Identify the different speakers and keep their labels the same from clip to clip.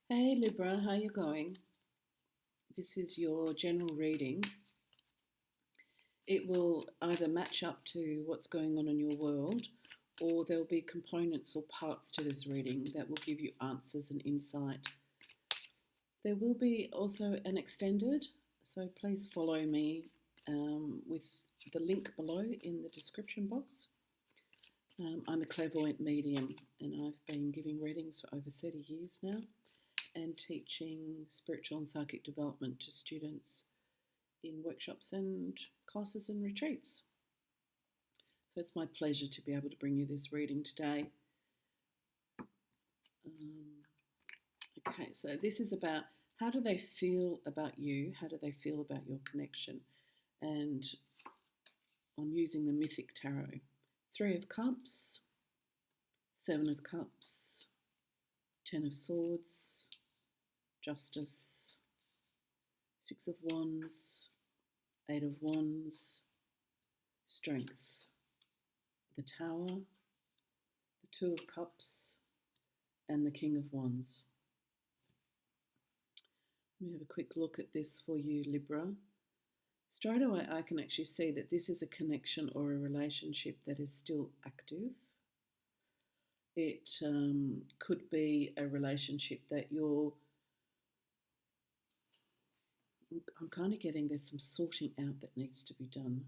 Speaker 1: Hey Libra, how you going? This is your general reading. It will either match up to what's going on in your world, or there'll be components or parts to this reading that will give you answers and insight. There will be also an extended, so please follow me with the link below in the description box. I'm a clairvoyant medium and I've been giving readings for over 30 years now, and teaching spiritual and psychic development to students in workshops and classes and retreats. So it's my pleasure to be able to bring you this reading today. Okay, so this is about how do they feel about you? How do they feel about your connection? And I'm using the Mythic Tarot. 3 of Cups, 7 of Cups, 10 of Swords, Justice, 6 of Wands, 8 of Wands, Strength, the Tower, the 2 of Cups, and the King of Wands. Let me have a quick look at this for you, Libra. Straight away, I can actually see that this is a connection or a relationship that is still active. It could be a relationship that I'm kind of getting there's some sorting out that needs to be done,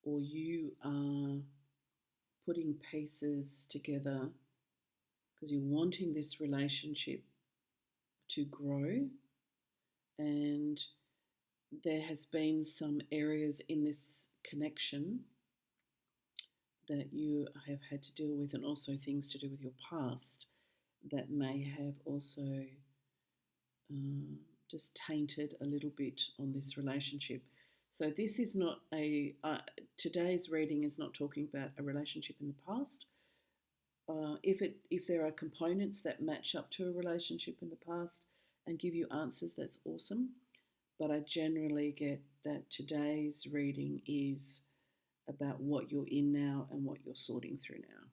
Speaker 1: or you are putting pieces together because you're wanting this relationship to grow, and there has been some areas in this connection that you have had to deal with, and also things to do with your past that may have also just tainted a little bit on this relationship. So this is not today's reading is not talking about a relationship in the past. If there are components that match up to a relationship in the past and give you answers, that's awesome. But I generally get that today's reading is about what you're in now and what you're sorting through now.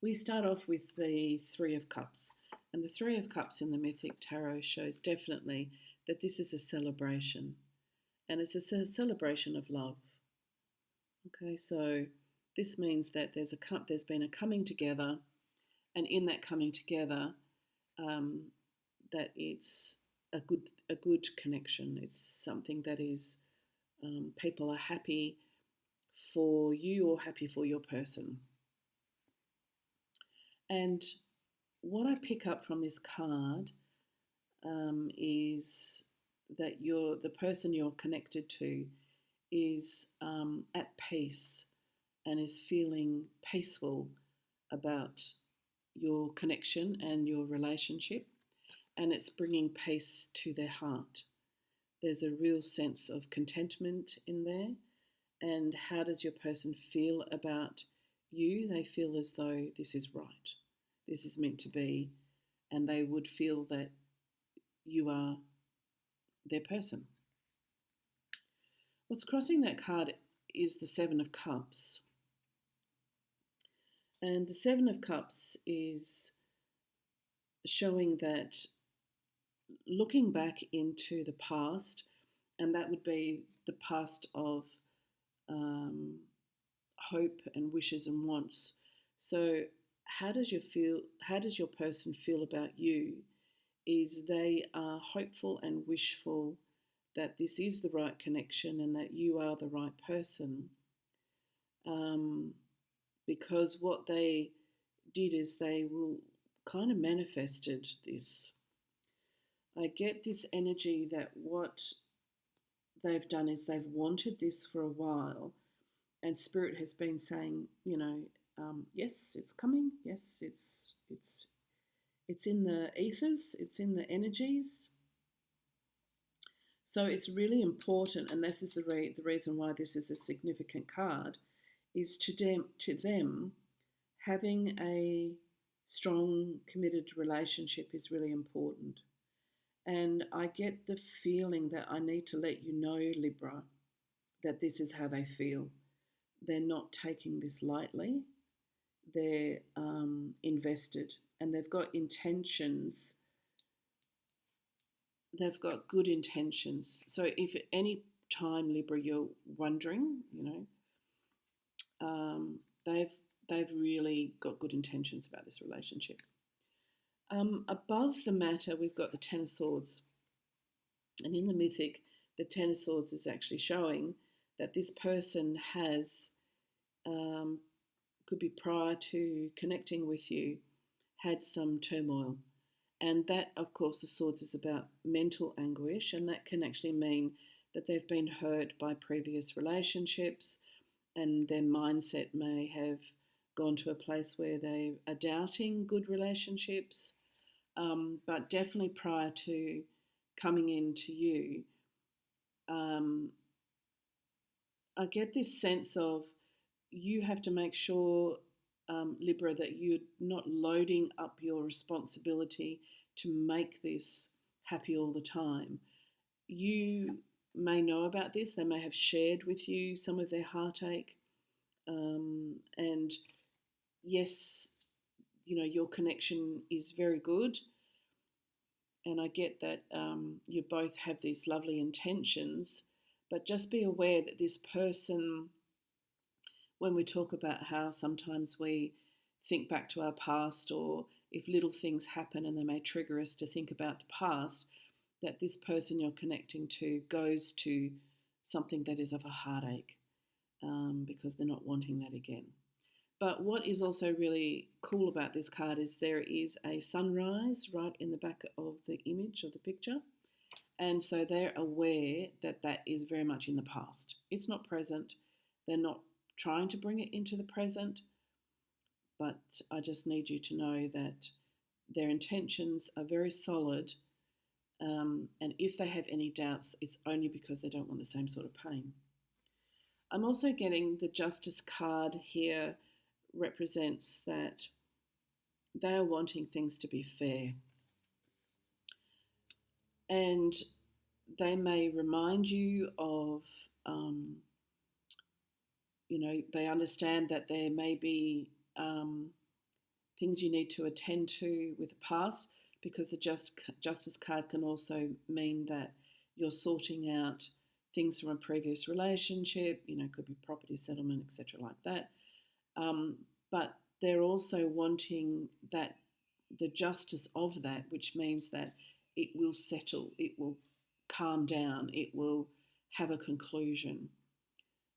Speaker 1: We start off with the 3 of Cups. And the 3 of Cups in the Mythic Tarot shows definitely that this is a celebration. And it's a celebration of love. Okay, so this means that there's been a coming together, and in that coming together, that it's a good connection. It's something that is people are happy for you or happy for your person. And what I pick up from this card is that the person you're connected to is at peace and is feeling peaceful about your connection and your relationship, and it's bringing peace to their heart. There's a real sense of contentment in there. And how does your person feel about you? They feel as though this is right, this is meant to be, and they would feel that you are their person. What's crossing that card is the 7 of Cups. And the 7 of Cups is showing that looking back into the past, and that would be the past of hope and wishes and wants. So how does your person feel about you? Is they are hopeful and wishful that this is the right connection and that you are the right person. Because what they did is they will kind of manifested this. I get this energy that what they've done is they've wanted this for a while, and Spirit has been saying, yes, it's coming. Yes, it's in the ethers. It's in the energies. So it's really important, and this is the reason why this is a significant card, is to them having a strong, committed relationship is really important. And I get the feeling that I need to let you know, Libra, that this is how they feel. They're not taking this lightly. They're invested and they've got intentions. They've got good intentions. So if at any time, Libra, you're wondering, um, they've they've really got good intentions about this relationship. Above the matter, we've got the Ten of Swords, and in the mythic, the Ten of Swords is actually showing that this person has, could be prior to connecting with you, had some turmoil. And that, of course, the swords is about mental anguish, and that can actually mean that they've been hurt by previous relationships, and their mindset may have gone to a place where they are doubting good relationships. But definitely prior to coming into you, um, I get this sense of you have to make sure, Libra, that you're not loading up your responsibility to make this happy all the time. You may know about this, they may have shared with you some of their heartache. And yes, your connection is very good. And I get that you both have these lovely intentions, but just be aware that this person, when we talk about how sometimes we think back to our past, or if little things happen and they may trigger us to think about the past, that this person you're connecting to goes to something that is of a heartache, because they're not wanting that again. But what is also really cool about this card is there is a sunrise right in the back of the image of the picture. And so they're aware that that is very much in the past. It's not present. They're not trying to bring it into the present. But I just need you to know that their intentions are very solid. And if they have any doubts, it's only because they don't want the same sort of pain. I'm also getting the Justice card here represents that they are wanting things to be fair. And they may remind you of, they understand that there may be things you need to attend to with the past, because the Justice card can also mean that you're sorting out things from a previous relationship, could be property settlement, etc., like that. But they're also wanting that the justice of that, which means that it will settle, it will calm down, it will have a conclusion.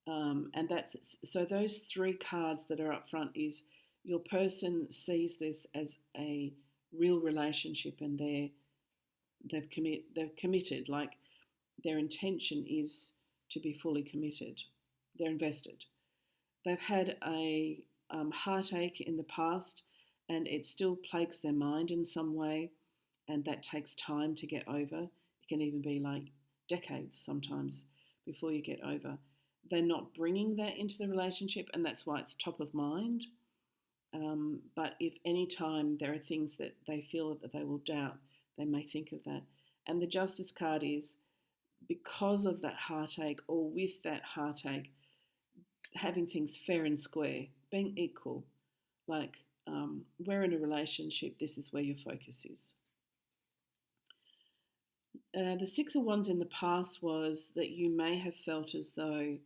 Speaker 1: And that's so those three cards that are up front is your person sees this as a real relationship, and they've committed, like their intention is to be fully committed. They're invested. They've had a heartache in the past, and it still plagues their mind in some way, and that takes time to get over. It can even be like decades sometimes before you get over. They're not bringing that into the relationship, and that's why it's top of mind. But if any time there are things that they feel that they will doubt, they may think of that. And the Justice card is because of that heartache, or with that heartache, having things fair and square, being equal. Like, we're in a relationship, this is where your focus is. The Six of Wands in the past was that you may have felt as though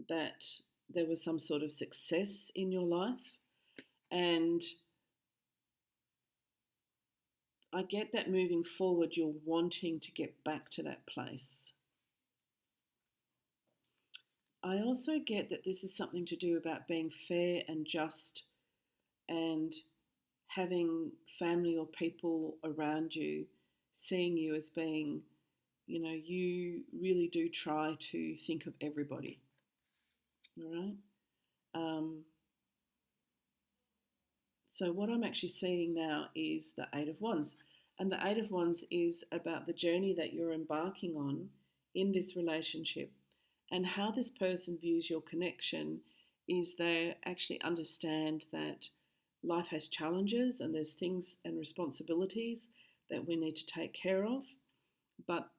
Speaker 1: that there was some sort of success in your life. And I get that moving forward, you're wanting to get back to that place. I also get that this is something to do about being fair and just, and having family or people around you seeing you as being, you really do try to think of everybody. All right? So what I'm actually seeing now is the Eight of Wands. And the Eight of Wands is about the journey that you're embarking on in this relationship. And how this person views your connection is they actually understand that life has challenges and there's things and responsibilities that we need to take care of, but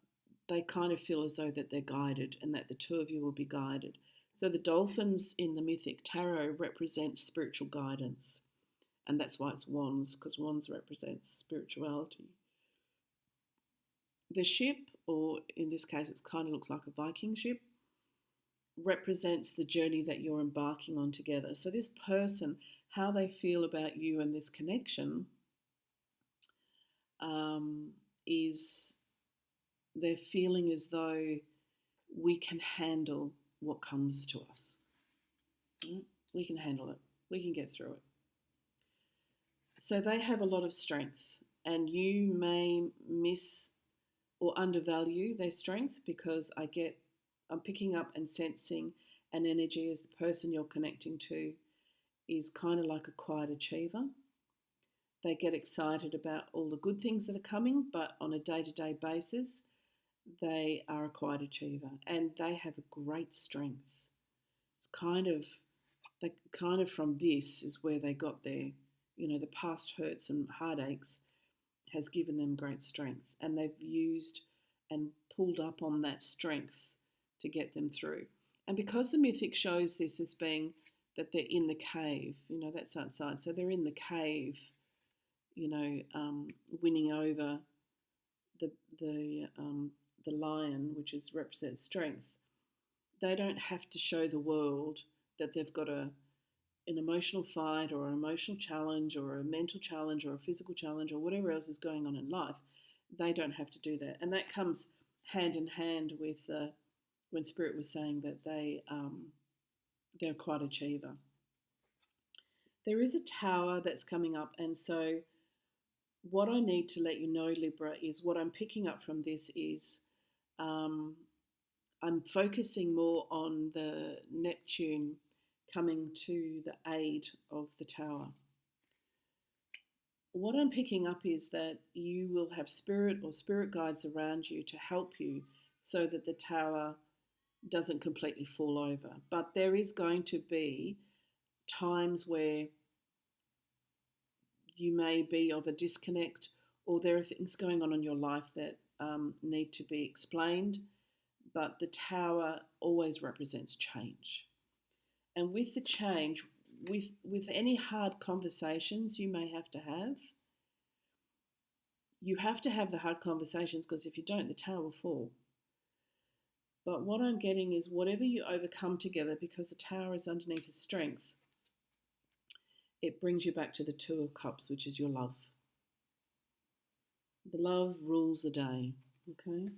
Speaker 1: they kind of feel as though that they're guided and that the two of you will be guided. So the dolphins in the mythic tarot represent spiritual guidance. and that's why it's wands, because wands represents spirituality. The ship, or in this case it kind of looks like a Viking ship, represents the journey that you're embarking on together. So this person, how they feel about you and this connection, is they're feeling as though we can handle what comes to us. We can handle it. We can get through it. So they have a lot of strength, and you may miss or undervalue their strength, because I'm picking up and sensing an energy as the person you're connecting to is kind of like a quiet achiever. They get excited about all the good things that are coming, but on a day-to-day basis, they are a quiet achiever, and they have a great strength. It's kind of from this is where they got their, the past hurts and heartaches has given them great strength, and they've used and pulled up on that strength to get them through. And because the mythic shows this as being that they're in the cave, that's outside, so they're in the cave, winning over the lion, which represents strength. They don't have to show the world that they've got an emotional fight or an emotional challenge or a mental challenge or a physical challenge or whatever else is going on in life. They don't have to do that. And that comes hand in hand with when Spirit was saying that they're quite achiever. There is a tower that's coming up, and so what I need to let you know, Libra, is what I'm picking up from this is I'm focusing more on the Neptune coming to the aid of the tower. What I'm picking up is that you will have spirit or spirit guides around you to help you so that the tower doesn't completely fall over. But there is going to be times where you may be of a disconnect, or there are things going on in your life that need to be explained, but the tower always represents change. And with the change, with any hard conversations you may have to have, you have to have the hard conversations, because if you don't, the tower will fall. But what I'm getting is whatever you overcome together, because the tower is underneath the strength, it brings you back to the Two of Cups, which is your love. The love rules the day, okay?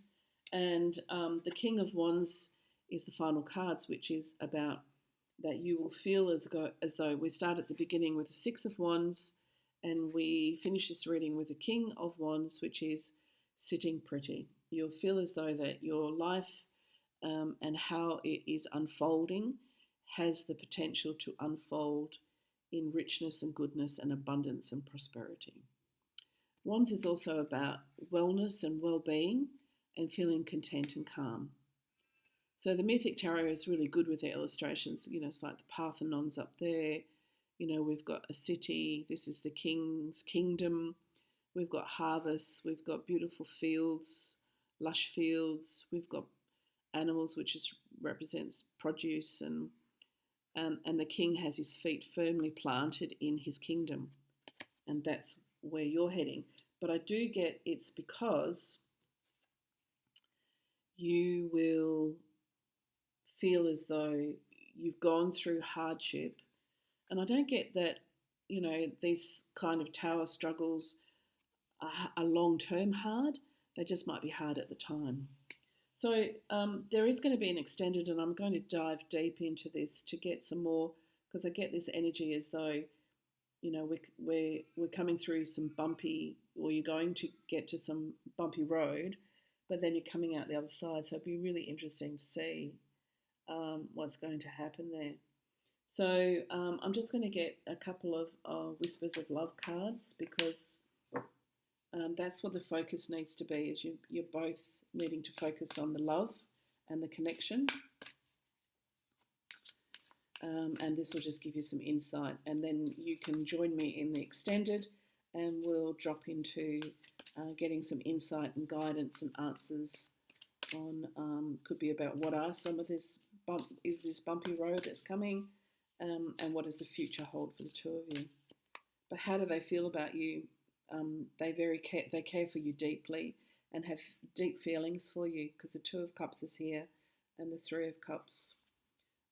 Speaker 1: And the King of Wands is the final cards, which is about that you will feel as though we start at the beginning with the Six of Wands, and we finish this reading with the King of Wands, which is sitting pretty. You'll feel as though that your life and how it is unfolding has the potential to unfold in richness and goodness and abundance and prosperity. Wands is also about wellness and well-being and feeling content and calm. So the Mythic Tarot is really good with their illustrations. It's like the Parthenon's up there. We've got a city. This is the king's kingdom. We've got harvests. We've got beautiful fields, lush fields. We've got animals, which represents produce, and the king has his feet firmly planted in his kingdom, and that's where you're heading. But I do get it's because you will feel as though you've gone through hardship, and I don't get that these kind of tower struggles are long-term hard. They just might be hard at the time. So there is going to be an extended, and I'm going to dive deep into this to get some more, because I get this energy as though we're coming through some bumpy, or you're going to get to some bumpy road, but then you're coming out the other side. So it'd be really interesting to see what's going to happen there. So I'm just going to get a couple of Whispers of Love cards, because that's what the focus needs to be, is you're both needing to focus on the love and the connection. And this will just give you some insight. And then you can join me in the extended, and we'll drop into getting some insight and guidance and answers on, could be about what are some of this bumpy road that's coming, and what does the future hold for the two of you. But how do they feel about you? They care for you deeply and have deep feelings for you, because the Two of Cups is here and the Three of Cups.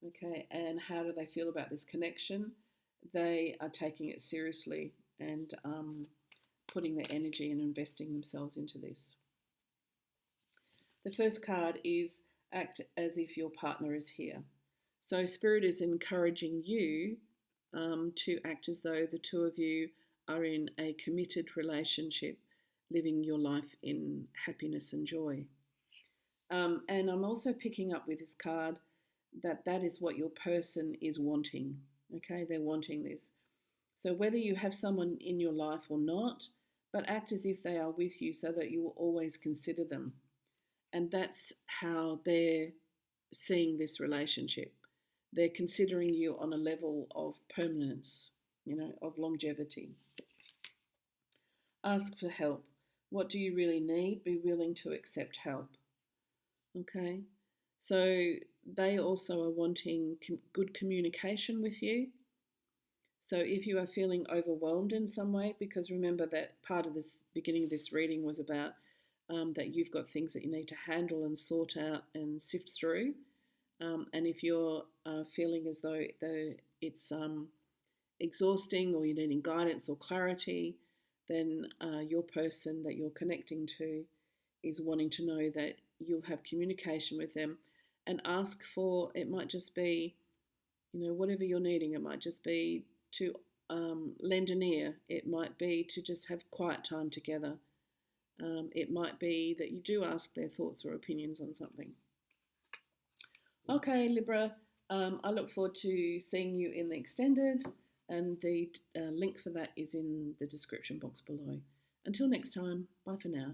Speaker 1: Okay, and how do they feel about this connection? They are taking it seriously and putting their energy and investing themselves into this. The first card is act as if your partner is here. So Spirit is encouraging you to act as though the two of you are in a committed relationship, living your life in happiness and joy. And I'm also picking up with this card that is what your person is wanting. Okay, they're wanting this. So whether you have someone in your life or not, but act as if they are with you so that you will always consider them. And that's how they're seeing this relationship. They're considering you on a level of permanence, of longevity. Ask for help. What do you really need? Be willing to accept help. Okay? So they also are wanting good communication with you. So if you are feeling overwhelmed in some way, because remember that part of this beginning of this reading was about that you've got things that you need to handle and sort out and sift through. And if you're feeling as though it's exhausting or you're needing guidance or clarity, then your person that you're connecting to is wanting to know that you'll have communication with them, and ask for, it might just be, whatever you're needing. It might just be to lend an ear. It might be to just have quiet time together. It might be that you do ask their thoughts or opinions on something. Okay, Libra, I look forward to seeing you in the extended, and the link for that is in the description box below. Until next time, bye for now.